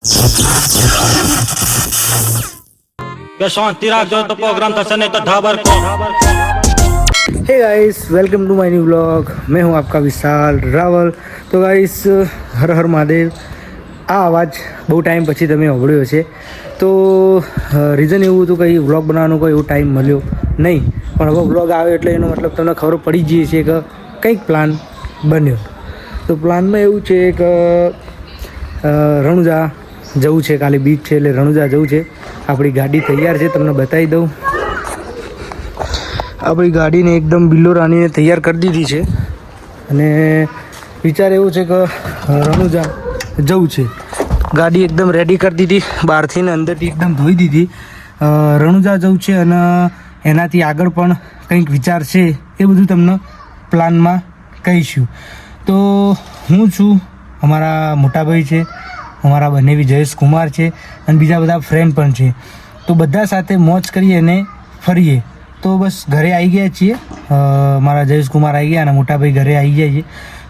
કે શાંતિ રાખજો તો प्रोग्राम થશે नहीं तो ढाबर को। Hey guys, welcome to my new vlog. मैं हूं आपका विशाल रावल। तो गाइस, हर हर महादेव। આ અવાજ બહુ ટાઈમ પછી તમે સાંભળ્યો છે તો રીઝન એવું હતું કે વ્લોગ બનાવવાનો કોઈ એવો ટાઈમ મળ્યો નહીં, પણ હવે વ્લોગ આવ્યો એટલે એનો મતલબ તમને ખબર પડી ગઈ છે કે કંઈક પ્લાન બન્યો। તો પ્લાનમાં એવું છે કે રણુજા જવું છે, કાલે બીચ છે એટલે રણુજા જવું છે। આપણી ગાડી તૈયાર છે, તમને બતાવી દઉં। આપણી ગાડીને એકદમ બિલ્લો રાણીને તૈયાર કરી દીધી છે અને વિચાર એવો છે કે રણુજા જવું છે। ગાડી એકદમ રેડી કરી દીધી, બહારથી ને અંદરથી એકદમ ધોઈ દીધી। રણુજા જવું છે અને એનાથી આગળ પણ કંઈક વિચાર છે, એ બધું તમને પ્લાનમાં કહીશું। તો હું છું, અમારા મોટાભાઈ છે, અમારા બંનેવી જયેશ કુમાર છે અને બીજા બધા ફ્રેન્ડ પણ છે। તો બધા સાથે મોજ કરીએ અને ફરીએ। તો બસ ઘરે આવી ગયા છીએ, મારા જયેશ કુમાર આવી ગયા અને મોટાભાઈ ઘરે આવી ગયા છે।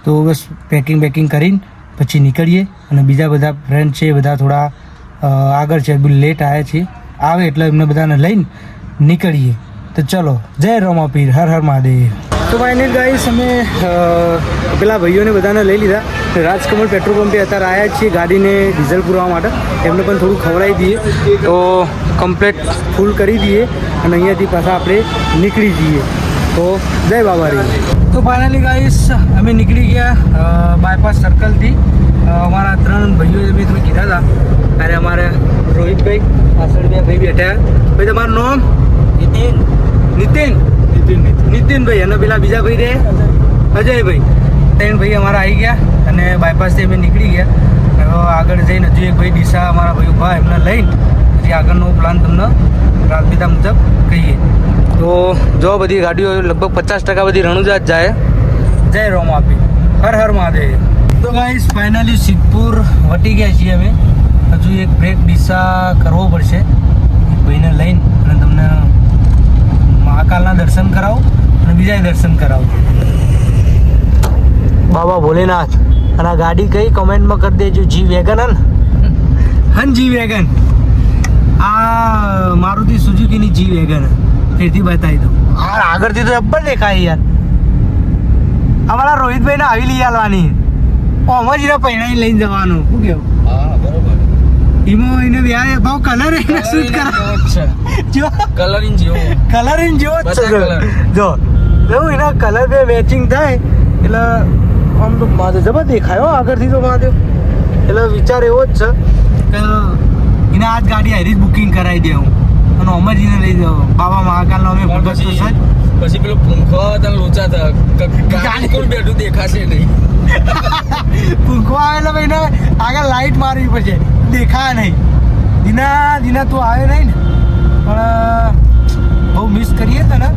તો બસ પેકિંગ કરીને પછી નીકળીએ અને બીજા બધા ફ્રેન્ડ છે, બધા થોડા આગળ છે, બી લેટ આવ્યા છે, આવે એટલે એમને બધાને લઈને નીકળીએ। તો ચલો, જય રોમાપીર, હર હર મહાદેવ। તો ફાઇનલ ગાઈસ, અમે પેલા ભાઈઓને બધાને લઈ લીધા। રાજકમલ પેટ્રોલ પંપે અત્યારે આવ્યા છીએ ગાડીને ડીઝલ પુરવા માટે। એમને પણ થોડું ખવડાવી દઈએ તો કમ્પ્લેટ ફૂલ કરી દઈએ અને અહીંયાથી પાછા આપણે નીકળી જઈએ। તો જય બાબારી। તો ફાઇનલી ગાઈસ, અમે નીકળી ગયા બાયપાસ સર્કલથી। અમારા 3 ભાઈઓ મેં તમે કીધા હતા ત્યારે અમારે રોહિતભાઈ પાછળ બે ભાઈ બેઠા। ભાઈ તમારું નામ? નીતિનભાઈ અને પેલા બીજા ભાઈ રે અજયભાઈ। 3 ભાઈ અમારા આવી ગયા અને બાયપાસથી અમે નીકળી ગયા। હવે આગળ જઈને હજુ એક ભાઈ ડીસા અમારા ભાઈ ઉભા, એમને લઈને પછી આગળનો પ્લાન તમને રાબેતા મુજબ કહીએ। તો જો બધી ગાડીઓ લગભગ 50% બધી રણુજા જ જાય। જય રોમાપી, હર હર મહાદેવ। તો ગાઈસ, ફાઇનલી સિદ્ધપુર વટી ગયા છીએ અમે। હજુ એક બ્રેક ડીસા કરવો પડશે, ભાઈને લઈને અને તમને મહાકાલના દર્શન કરાવું અને બીજા દર્શન કરાવું। બાબા ભોલેનાથ। અને આ ગાડી કઈ કમેન્ટમાં કરી દેજો, જી વેગન હન જી વેગન। આ મારુતિ સુઝુકીની જી વેગન ફેરથી બતાવી દઉં। આગળથી તો જબ્બર દેખાય યાર। અમારા રોહિતભાઈને આવી લઈ આવવાની, ઓમજીને પહેણાઈ લઈને જવાનું। શું કેવું? હા, બરોબર। એમાં એને વ્યાય ભાવ કલર એને શૂટ કરાવો જો, કલરિંગ જેવો જ છે જો એવું એના કલર બે મેચિંગ થાય એટલે આમ તો મહાદેવ જબર દેખાયો આગળથી તો મહાદેવ। એટલે વિચાર એવો જ છે કે એને આજ ગાડી હારી જ બુકિંગ કરાવી દે હું અને અમરજીને લઈ જાઉં। બાબા મહાકાલનો અમે ભગત તો છે જ। પછી પેલો પૂંખો તને લોચા ગાડી કોણ બેઠું દેખાશે નહીં। પૂંખો આવેલો ભાઈ ને આગળ લાઈટ મારવી પડશે, દેખાય નહીં। દીના તું આવે નહીં ને, પણ બહુ મિસ કરીએ તને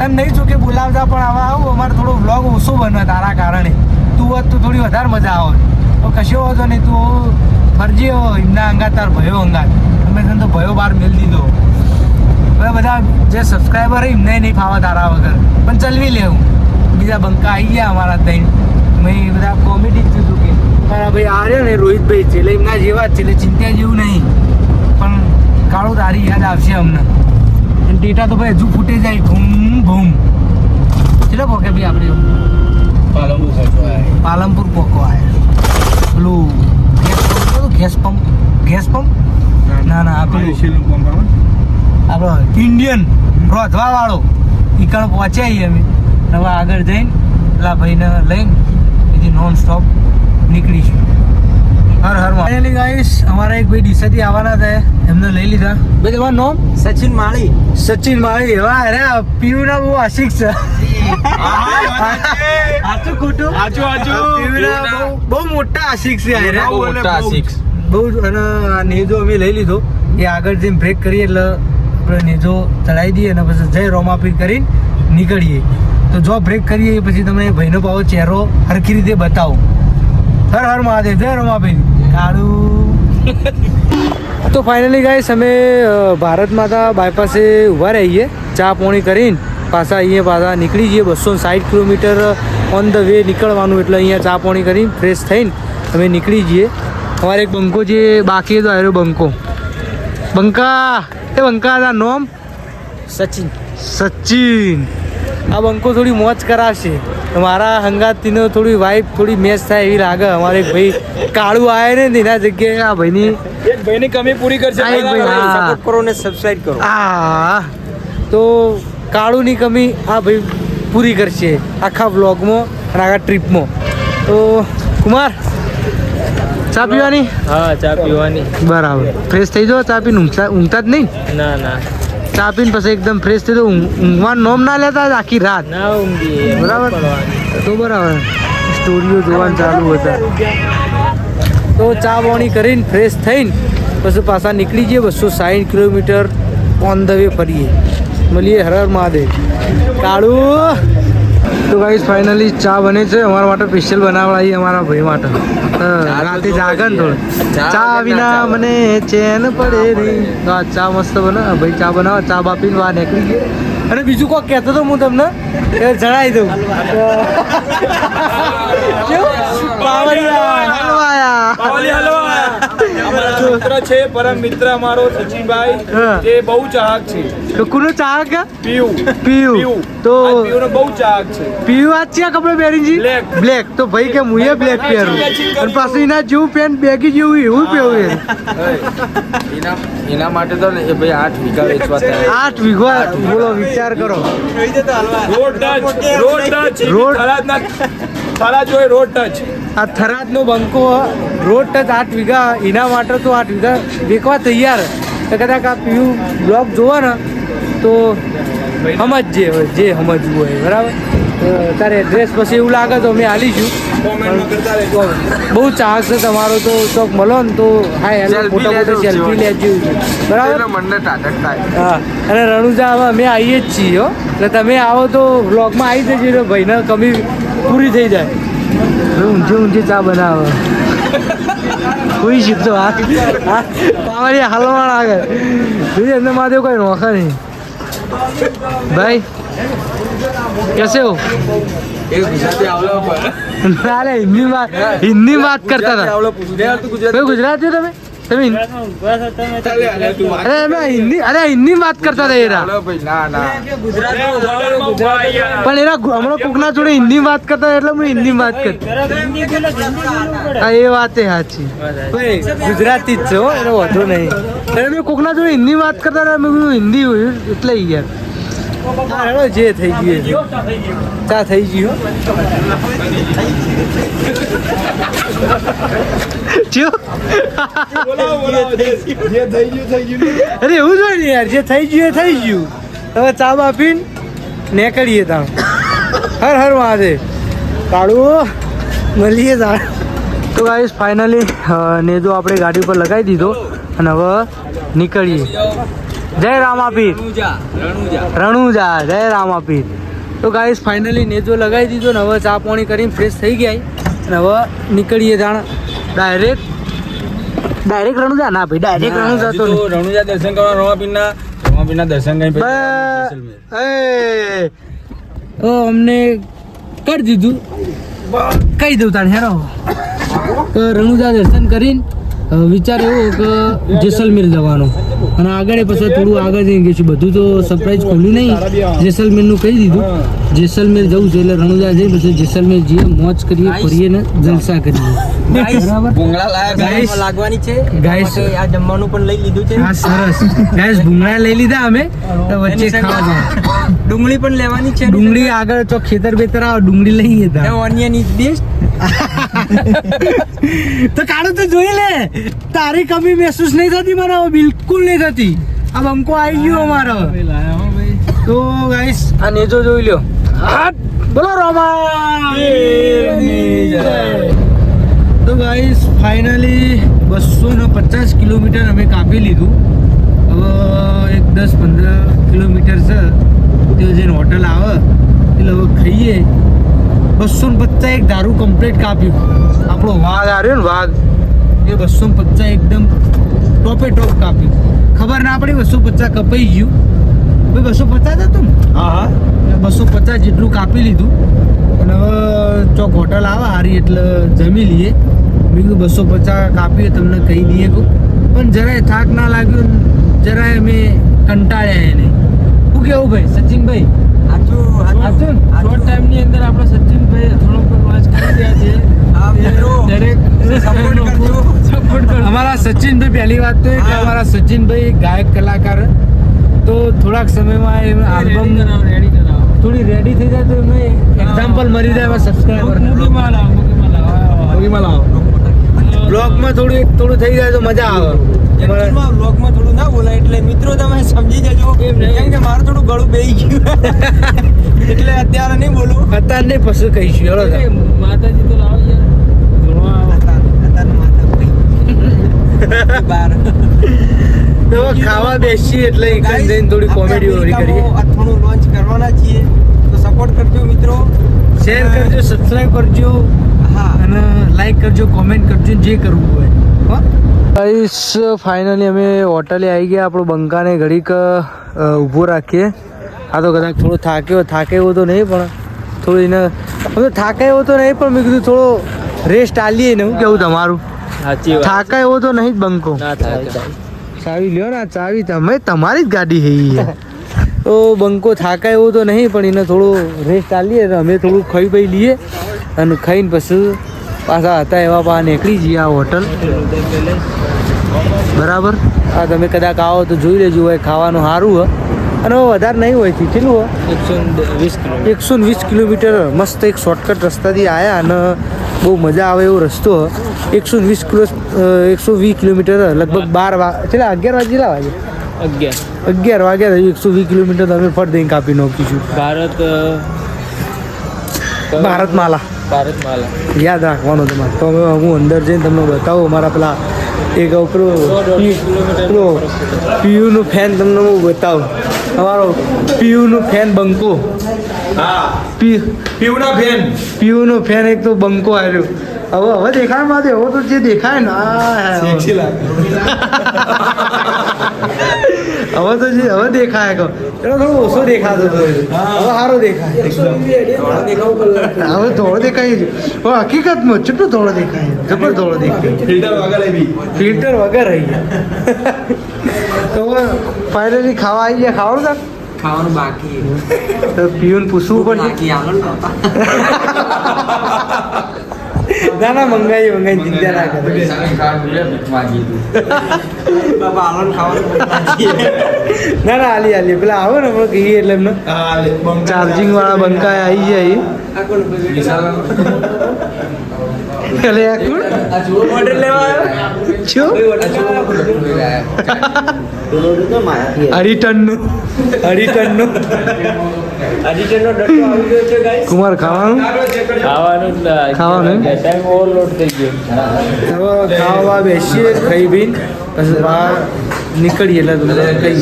એમ નહીં જો કે બોલાવતા, પણ આવા આવું અમારે થોડો વ્લોગ ઓછો બને તારા કારણે। તું હોત તો થોડી વધારે મજા આવે। તો કશો હોતો નહીં, તું ફરજી હો એમના અંગાત, તાર ભયો અંગાત અમે તને તો ભયો બહાર મેળ દીધો। હવે બધા જે સબસ્ક્રાઈબર હોય એમને નહીં ફાવા તારા વગર, પણ ચલવી લેવું। બીજા બંકા આવી ગયા અમારા ત્યાં, મેં બધા કોમેડી જ થયું કે મારા ભાઈ આ રહ્યા ને રોહિતભાઈ છે એટલે એમના જેવા જ છે, એટલે ચિંતા જેવું નહીં, પણ કાળો તારી યાદ આવશે અમને। અને ટેટા તો ભાઈ હજુ ફૂટે જાય, ભૂમ ભૂમ। ચલો પોકે ભાઈ આપણે પાલનપુર પોકો આવ્યા। પેલું ગેસ પંપ ના આપણો ઇન્ડિયન રોધવા વાળો ઈકણ પહોંચ્યા અમે। હવે આગળ જઈને પેલા ભાઈને લઈને બીજી non stop નીકળીશું। Har Har finally guys, અમારા એક ભાઈ ડીસાથી આવવાના હતા, એમને લઈ લીધા। ભાઈ તમારું નામ? સચિન માળી। સચિન માળી। વાહ, અરે પીયુના બહુ આશિક છે। સાચું ખોટું? પીયુના બહુ મોટા આશિક છે। બહુ અને આ નેજો અમે લઈ લીધો, એ આગળ જઈને બ્રેક કરીએ એટલે આપણે નેજો ચડાવી દઈએ અને પછી જય રોમાપીર કરીને નીકળીએ। તો જો બ્રેક કરીએ પછી તમે ભાઈનો પાવો ચહેરો સરખી રીતે બતાવો। હર હર મહાદેવ, જય રોમાપીર કાળું। તો ફાઇનલી ગાઈસ, અમે ભારત માતા બાયપાસે ઊભા રહીએ, ચા પોણી કરીને પાછા પાછા નીકળી જઈએ। 260 કિલોમીટર ઓન ધ વે નીકળવાનું, એટલે અહીંયા ચા પોણી કરીને ફ્રેશ થઈને અમે નીકળી જઈએ। અમારે એક બંકો જે બાકી હતો આવ્યો બંકો બંકા નોમ સચિન આ બંકો થોડી મોજ કરાવશે મારા હંગાતીનો થોડી વાઇફ થોડી મેચ થાય એવી લાગે અમારે એક ભાઈ કાળું આવે ને એના જગ્યાએ આ ભાઈની એક ભાઈની કમી પૂરી કરશે આ એક ભાઈ, હા. સપોર્ટ કરો ને સબસ્ક્રાઇબ કરો આ તો કાળુની કમી આ ભાઈ પૂરી કરશે આખા વ્લોગમાં અને આખા ટ્રીપમાં તો કુમાર ચા પીવાની હા ચા પીવાની બરાબર ફ્રેશ થઈ જાઓ ચા પીને ઊંઘતા જ નહીં ના ચા પીને પછી એકદમ ફ્રેશ થઈ જાઓ ઊંઘવાનું નોમ ના લેતા જ આખી રાત ના ઊંઘી બરાબર તો બરાબર સ્ટોરીઓ જોવાનું ચાલુ હતા તો ચા પાણી કરીને ફ્રેશ થઈને પછી પાછા નીકળી જઈએ 260 કિલોમીટર ઓન ધ વે ફરીએ મળીએ હર હર મહાદેવ કાળું તો ગાઈસ ફાઇનલી ચા બને છે અમારા માટે સ્પેશિયલ બનાવડાવી અમારા ભાઈ માટે રાતે જાગે ને થોડું ચા વિના મને ચેન પડે નહીં તો આ ચા મસ્ત બને ભાઈ ચા બનાવે ચા બાપીને બહાર નીકળી ગઈ અને બીજું કોઈ કહેતો તો હું તમને એ જણાવી દઉં કેવું? પાવડિયા હલવાયા. અમારા મિત્ર છે પરમ મિત્ર અમારો સચિનભાઈ હા. તે બહુ ચાહક છે તો કોનો ચાહક છે? પીયુ પીયું તો પીયુનો બહુ ચાહક છે પીયું આજ છે કપડે પહેરીજી Black. બ્લેક તો ભાઈ કે હું બ્લેક પહેરું અને પાછું એના જેવું પેન્ટ બેગી જેવું એવું પહેરું એના માટે તો ને એ ભાઈ 8 વીઘા વેચવા તૈયાર 8 વીઘા બોલો વિચાર કરો રોડ ટચ રોડ- થરાદ હોય રોડ ટચ આ થરાદનો બંકો રોડ ટચ 8 વીઘા એના માટે તો 8 વીઘા વેચવા તૈયાર તો કદાચ આ પીયું બ્લોગ જોવો ને તો સમજજે હવે જે સમજવું હોય બરાબર તો તારે એડ્રેસ પછી એવું લાગે તો અમે આલીશું કોમેન્ટમાં કરતા રહેજો બહુ ચાહક છે તમારો તો ચોક મળો ને તો હા હેલો ફોટો સેલ્ફી લેજો બરાબર મને ટાટક થાય હા અને રણુજા હવે અમે આવીએ જ છીએ હો એટલે તમે આવો તો વ્લોગમાં આવી જજો એટલે ભાઈને કમી પૂરી થઈ જાય ઊંચી ચા બનાવો કોઈ શીખતો હા પાવડી હલવાણ આગળ બીજે એમને મહાદેવ કોઈ નોખા નહીં ભાઈ कैसे हो એક ગુજરાતી આવલો પણ अरे हिंदी बात करता था આવલો પૂછું તું कोई गुजराती हो તમે अरे मैं हिंदी बात करता था एरा ભાઈ ના પણ એના હમણાં કોકના જોડે હિન્દી વાત કરતા એટલે હું હિન્દી વાત કરતો હા એ વાત એ સાચી ગુજરાતી જ છે હો એનો વાંધો નહીં એટલે મેં કોકના જોડે હિન્દી વાત કરતા હતા મેં કીધું હિન્દી હોય એટલે યાર હા હેડો જે થઈ ગયું ચા થઈ ગયું ચો જે થઈ ગયું અરે એવું જ હોય ને યાર જે થઈ ગયું એ થઈ ગયું હવે ચા બાપીને નીકળીએ તાણ હર હર મહાદેવ કાળું મળીએ તાણ તો ગાઈસ ફાઇનલી ને જો આપણે ગાડી ઉપર લગાવી દીધો અને હવે નીકળીએ જય રામાપીર રણુજા જય રામાપીર તો ગાઈસ ફાઇનલી નેજો લગાવી દીધો ને હવે ચા પાણી કરીને ફ્રેશ થઈ ગયા અને હવે નીકળીએ જાણ ડાયરેક્ટ રણુજા ના ભાઈ ડાયરેક્ટ રણુજા તો નહીં. રણુજા દર્શન કરવા રમાપીરના દર્શન કરી તો અમને કરી દીધું કહી દઉં તાણ હેરો તો રણુજા દર્શન કરીને વિચાર એવો કે જેસલમેર જવાનો અને આગળ પછી થોડું આગળ જઈ ગયું છે બધું તો સરપ્રાઈઝ ખોલ્યું નહીં જેસલમેરનું કહી દીધું જેસલમેર જવું છે એટલે રણુજા જઈ પછી જેસલમેર જઈએ મોજ કરીએ ફરીએ ને જલસા કરીએ બરાબર ભૂંગળા લાયા લાગવાની છે ગાઈસ આ જમવાનું પણ લઈ લીધું છે હા સરસ ગાઈસ ભૂંગળા લઈ લીધા અમે તો વચ્ચે ખાવા જાય ડુંગળી પણ લેવાની છે ડુંગળી આગળ તો ખેતર બેતર આવે ડુંગળી લઈએ તા ઓનિયન ઇઝ બેસ્ટ તો કાળું તો જોઈ લે તારી કમી મહેસૂસ નહીં થતી મને હવે બિલકુલ નહીં થતી આ બંકો આવી ગયો અમારો તો ગાઈસ આ નેજો જોઈ લ્યો બોલો રોમા તો ગાઈસ ફાઇનલી 250 કિલોમીટર અમે કાપી લીધું હવે એક 10-15 કિલોમીટર છે તે જઈને હોટલ આવે એટલે હવે ખાઈએ 250 એક દારૂ કમ્પ્લીટ કાપ્યું આપણો વાઘ આવ્યો ને વાઘ એ 250 એકદમ ટોપે ટોપ કાપ્યું ખબર ના પડી 250 કપાઈ ગયું ભાઈ 250 હતું ને હા 250 જેટલું કાપી લીધું અને હવે ચોક હોટલ આવે હારી એટલે જમી લઈએ મેં કીધું 250 કાપીએ તમને કહી દઈએ કહું, પણ જરાય થાક ના લાગ્યો ને જરાય અમે કંટાળ્યા એને. શું કેવું ભાઈ સચિનભાઈ? સાચું શોર્ટ ટાઈમની અંદર આપણે સચિનભાઈ થોડોક લોન્ચ કરી રહ્યા છે. હા મિત્રો દરેક સપોર્ટ કરજો. સપોર્ટ કરો. અમારા સચિનભાઈ પહેલી વાત તો એ કે અમારા સચિનભાઈ ગાયક કલાકાર, તો થોડાક સમયમાં એ આલ્બમ થોડી રેડી થઈ જાય તો એમને એક્ઝામ્પલ મળી જાય એમાં સબસ્ક્રાઈબર. બ્લોગમાં થોડું થઈ જાય તો મજા આવે. એકચ્યુઅલમાં બ્લોગમાં થોડું ના બોલાય એટલે મિત્રો તમે સમજી જજો કેમ કે મારું થોડું ગળું બેહી ગયું એટલે અત્યારે નહીં બોલું. અત્યારે નહીં પછી કહીશું. હેલો માતાજી તો લાવો બાર તો ખાવા બેસી એટલે એકદમ જઈને થોડી કોમેડી ઓરી કરીએ. અથાણું લોન્ચ કરવાના છીએ તો સપોર્ટ કરજો મિત્રો. શેર કરજો, સબસ્ક્રાઇબ કરજો, હા અને લાઈક કરજો, કોમેન્ટ કરજો, જે કરવું હોય. ગાઈસ ફાઇનલી અમે હોટલે આવી ગયા. આપણો બંકાને ઘડીક ઊભો રાખીએ. આ તો કદાચ થોડો થાકે એવો તો નહીં, પણ થોડું એને થાકે એવો તો નહીં, પણ મેં કીધું થોડો રેસ્ટ આલીએ ને. હું કેવું તમારું? થાકા એવો તો નહીં જ બંકો. ચાવી લ્યો ને, ચાવી તમે તમારી જ ગાડી છે ઈ. તો બંકો થાકા એવો તો નહીં, પણ એને થોડો રેસ્ટ આલીએ. અમે થોડું ખાઈ પી લઈએ અને ખાઈને પછી પાછા હતા એવા પા નીકળી જઈએ આ હોટલ. બરાબર. આ તમે કદાચ આવો તો જોઈ લેજો. હોય ખાવાનું સારું હોય અને વધારે નહીં હોય. કેટલું હોય? 120 કિલોમીટર મસ્ત એક શોર્ટકટ રસ્તાથી આવ્યા અને બહુ મજા આવે એવો રસ્તો. 120 કિલોમીટર લગભગ 11 વાગ્યા 11 વાગ્યા 120 કિલોમીટર અમે ફટ દઈને કાપી નાખીશું. ભારતમાલા યાદ રાખવાનો તમારે. તો હવે હું અંદર જઈને તમને બતાવું. અમારા પેલા એક પેલો પીયુનું ફેન તમને હું બતાવું. અમારો પીયુનું ફેન બંકો. પીયુનો ફેન એક તો બંકો આવ્યો. હવે દેખાય માં હવે તો જે દેખાય ને હવે દેખાય કહો એનો થોડો ઓછો દેખાતો હતો. હવે સારો દેખાય. હવે ધોળો દેખાય છે. હવે હકીકતમાં કેટલો ધોળો દેખાય, જબર ધોળો દેખાય. ફિલ્ટર વગર રહી ગયા. તો ફાઇનલી ખાવા આવી ગયા. ખાવાનું બાકી તો પીયુને પૂછવું પડશે. ના મંગાઈ ચિંતા ના કરે. ના આલી પેલા આવે ને હમણાં કહીએ એટલે એમને ચાર્જિંગ વાળા બંકા આવી જાય. અઢી ટનનું કુમાર ખાવાનું ખાવા બેસીએ ખાઈ પીને પછી બહાર નીકળીએ એટલે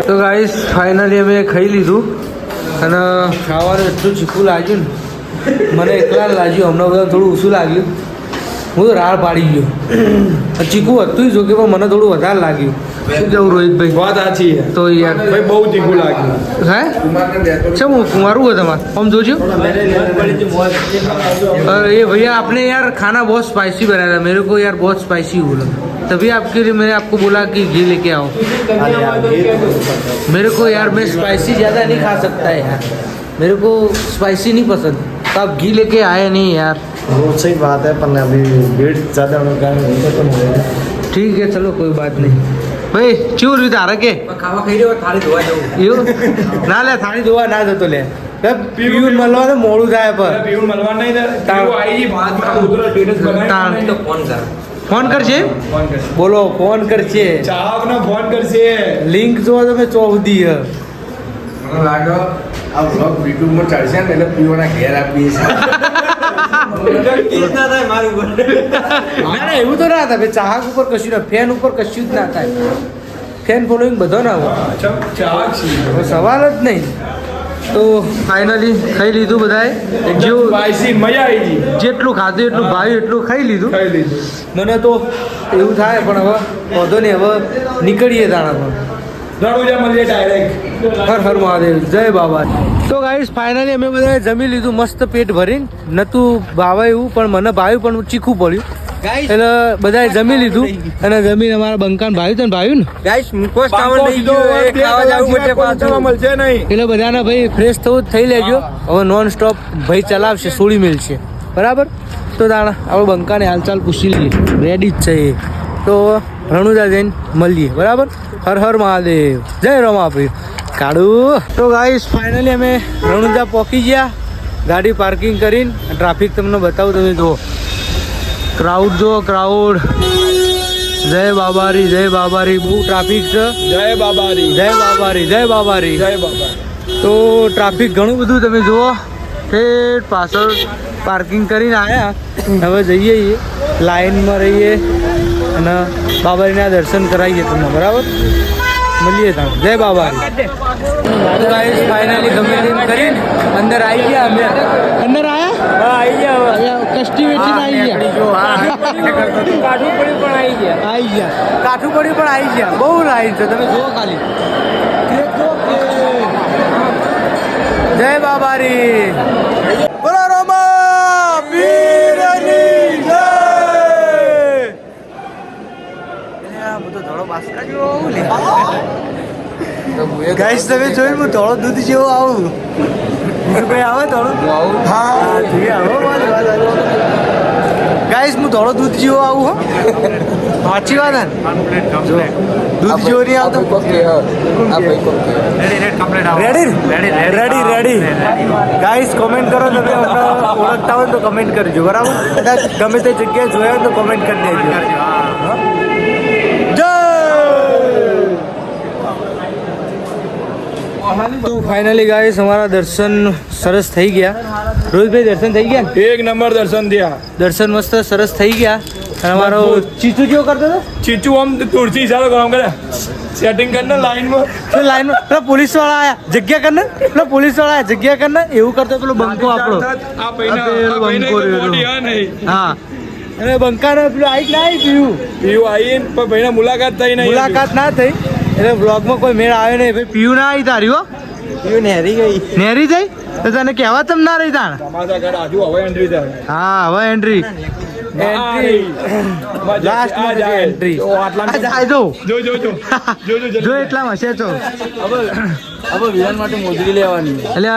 તો ગાઈસ ફાઇનલી અમે ખાઈ લીધું અને ખાવાનું એટલું ચીકું લાગ્યું ને મને એકલા લાગ્યું. હમણાં બધા થોડું ઓછું લાગ્યું. હું તો રાળ પાડી ગયો. ચીકું હતું જો કે પણ મને થોડું વધારે લાગ્યું. શું કેવું રોહિતભાઈ? વાત સાચી તો યાર ભાઈ બહુ તીખું લાગ્યું. હે ચમ કુમારું હોય તમારે આમ જોજો. अरे ये भैया आपने यार खाना बहुत स्पाइसी बनाया था. मेरे को यार बहुत स्पाइसी बोला, तभी आपके लिए मैंने आपको बोला कि घी लेके आओ. मेरे को यार मैं स्पाइसी ज़्यादा नहीं खा सकता है यार. मेरे को स्पाइसी नहीं पसंद. तो आप घी लेके आए नहीं यार. वो सही बात है, पर अभी भीड़ ज़्यादा होने के कारण तो नहीं है. ठीक है चलो कोई बात नहीं. ભાઈ ચેવું રીતે હારે કે ખાવા ખાઈ રહ્યો થાળી ધોવા જવું એવું ના લે થાળી ધોવા ના જતો લે પીવું મળવા તો મોડું થાય પર પીવું મળવા નહીં આવી વાત ઉતરો સ્ટેટસ બનાવી તો ફોન કર. ફોન કરશે ફોન કરશે. બોલો ફોન કરશે. ચાહકનો ફોન કરશે. લિંક જો તમે ચોવદી હ મને લાગે આ બ્લોગ યુટ્યુબમાં ચડશે ને એટલે પીવાના ઘેર આપીએ છીએ. ના એવું તો ના થાય. ચાહક ઉપર કશું ના, ફેન ઉપર કશું જ ના થાય. ફેન ફોલોઈંગ બધો ના હોય, ચાહક છીએ. સવાલ જ નહીં. તો ફાઇનલી ખાઈ લીધું બધાએ. જેવું સ્પાઈસી મજા આવી ગઈ. જેટલું ખાધું એટલું ભાવ્યું એટલું ખાઈ લીધું. ખાઈ લીધું. મને તો એવું થાય પણ હવે વધો નહીં. હવે નીકળીએ તાણા પણ રણુજા મળીએ ડાયરેક્ટ. હર હર મહાદેવ, જય બાબા. તો ગાઈસ ફાઇનલી અમે બધાએ જમી લીધું મસ્ત પેટ ભરીને. નહોતું ભાવે એવું પણ મને ભાવ્યું, પણ ચીખવું પડ્યું. એટલે બધાએ જમી લીધું અને જમીન અમારા બંકાન ભાવ્યું ને ગાઈસ મુખોસ ખાવાનું થઈ ગયું એ ખાવા જાવું એટલે પાછું મળશે નહીં એટલે બધાને ભાઈ ફ્રેશ થવું જ થઈ લેજો હવે નોન સ્ટોપ ભાઈ ચલાવશે સોળી મિલશે બરાબર તો તાણા આપણે બંકાને હાલચાલ પૂછી લઈએ રેડી જ છે એ તો રણુજા જઈને મળીએ બરાબર હર હર મહાદેવ જય રમાપીર કાળું તો ગાઈસ ફાઇનલી અમે રણુજા પહોંચી ગયા ગાડી પાર્કિંગ કરીને ટ્રાફિક તમને બતાવું તમે જુઓ ક્રાઉડ જુઓ ક્રાઉડ જય બાબારી બહુ ટ્રાફિક છે જય બાબારી જય બાબારી તો ટ્રાફિક ઘણું બધું તમે જુઓ ઠેઠ પાછળ પાર્કિંગ કરીને આવ્યા હવે જઈએ લાઈનમાં રહીએ અને બાબારીના દર્શન કરાવીએ તમને બરાબર મળીએ તમે જય બાબારી તો ગાઈસ ફાઇનલી ગમે તેમ કરીને અંદર આવી ગયા અમે અંદર આવ્યા આવી ગયા કષ્ટી વેચીને આવી ગયા કાઢું પડી પણ આવી ગયા કાઠું પડી પણ આવી ગયા બહુ લાઈન છે તમે જુઓ ખાલી જય બાબારી બોલો રમા પીરની જય ગાઈસ તમે જોયું હું થોડો દૂધ જેવો આવું ભાઈ આવે થોડું હા ગાઈસ હું થોડો દૂધ જેવો આવું હો સાચી વાત ને દૂધ જેવો નહીં આવતો રેડી ગાઈસ કોમેન્ટ કરો તમે ઓળખતા હોય તો કમેન્ટ કરજો બરાબર કદાચ ગમે તે જગ્યાએ જોયા હોય તો કમેન્ટ કરી દેજો જય તો ફાઇનલી ગાઈસ અમારા દર્શન સરસ થઈ ગયા રોહિતભાઈ દર્શન થઈ ગયા એક નંબર દર્શન થયા દર્શન મસ્ત સરસ થઈ ગયા અને અમારો ચીચુ જેવો કરતો હતો ચીચુ આમ તુલસી ઈશારો કામ કરે સેટિંગ કરીને લાઈનમાં પેલા પોલીસ વાળા આયા જગ્યા કરને પેલા પોલીસ વાળા આયા જગ્યા કરને એવું કરતો પેલો બંકો આપણો આ બંકો હા અને બંકાને પેલું આવી ના આવી પીયું આવીને પણ ભાઈને મુલાકાત થઈ નહીં મુલાકાત ના થઈ એટલે બ્લોગમાં કોઈ મેળ આવ્યો નહીં ભાઈ પીયું ના આવી તારી હો પીયું નેહરી ગઈ નેરી જાય તો તને કહેવા તમ ના રહી તાણ તમારા ઘર આજુ હવે એન્ટ્રી થાય હા હવે એન્ટ્રી લાસ્ટ એન્ટ્રી જો એટલામાં છે તો હવે વિધાન માટે મોજડી લેવાની એટલે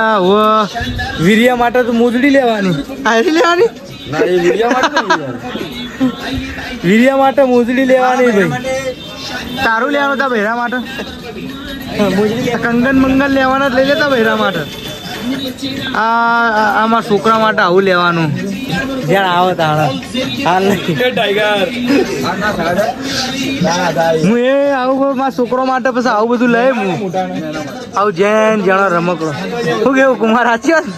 વીરિયા માટે તો મોજડી લેવાની આરી લેવાની ના એ વિડિયા માટે વીરિયા માટે મોજડી લેવાની ભાઈ તારું લેવાનું હતા બહેરા માટે કંગન મંગન લેવાના જ લઈ લેતા બહેરા માટે આમાં છોકરા માટે આવું લેવાનું જ્યાં આવે તાણા હાલ નહીં ટાઈગર હું એ આવું મારા છોકરો માટે પછી આવું બધું લઈ હું આવું જેન જણા રમકડો શું કેવું કુમાર સાચી વાત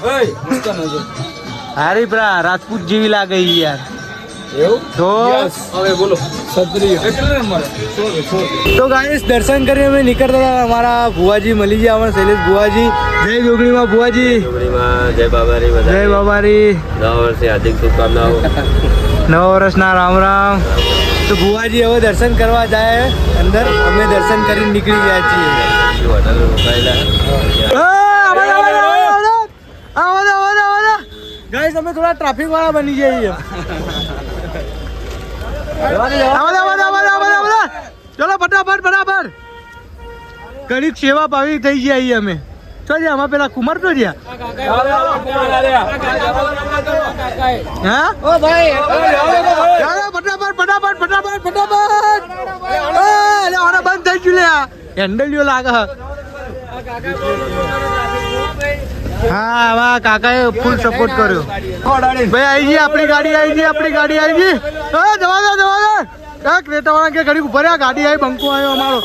હારી પેલા રાજપૂત જેવી લાગે યાર એવું તો હવે બોલો તો ગાઈસ દર્શન કરી અમે નીકળતા હતા અમારા ભુવાજી મળી ગયા અમારા શૈલેષ ભુવાજી જય જોગણીમાં ભુવાજી જય બાબારી જય બાબારી નવા વર્ષે હાર્દિક શુભકામનાઓ નવા વર્ષના રામ રામ તો ભુવાજી હવે દર્શન કરવા જાય અંદર અમે દર્શન કરીને નીકળી ગયા છીએ હોટલ રોકાયેલા ગાઈસ અમે થોડા ટ્રાફિક વાળા બની જઈએ ચલો ફટાફટ ઘણી સેવા ભાવી થઈ ગયા અમે ચો છે આમાં પેલા કુમાર તો રહ્યા હા ઓ ભાઈ ફટાફટ બંધ થઈ ગયું લે હેન્ડલિયો લાગે હા આવા કાકાએ ફૂલ સપોર્ટ કર્યો ભાઈ આવી ગઈ આપણી ગાડી આવી ગઈ જવા દો ક્રેટા વાળા કે ઘડી ભર્યા ગાડી આવી બંકો આવ્યો અમારો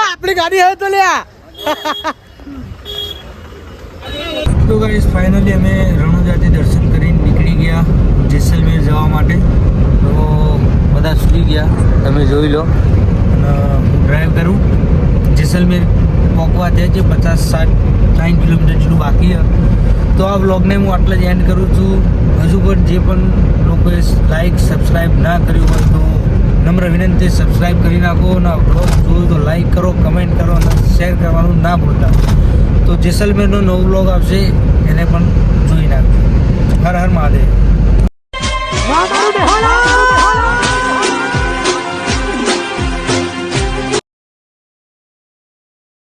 આપણી ગાડી આવે તો લ્યા તો ગાઈસ ફાઇનલી અમે રણુજાથી દર્શન કરીને નીકળી ગયા જેસલમેર જવા માટે તો બધા સુઈ ગયા તમે જોઈ લો અને ડ્રાઈવ કરું જેસલમેર પહોંચવા ત્યાં છે 50-60 કિલોમીટર જેટલું બાકી છે તો આ વ્લોગને હું આટલા જ એન્ડ કરું છું હજુ પણ જે પણ લોકોએ લાઈક સબસ્ક્રાઈબ ના કર્યું હોય તો નમ્ર વિનંતી સબસ્ક્રાઈબ કરી નાખો અને બ્લોગ જોયું તો લાઈક કરો, કમેન્ટ કરો અને શેર કરવાનું ના ભૂલતા. તો જેસલમેરનો નવો બ્લોગ આવશે એને પણ જોઈ નાખજો. હર હર મહાદેવ.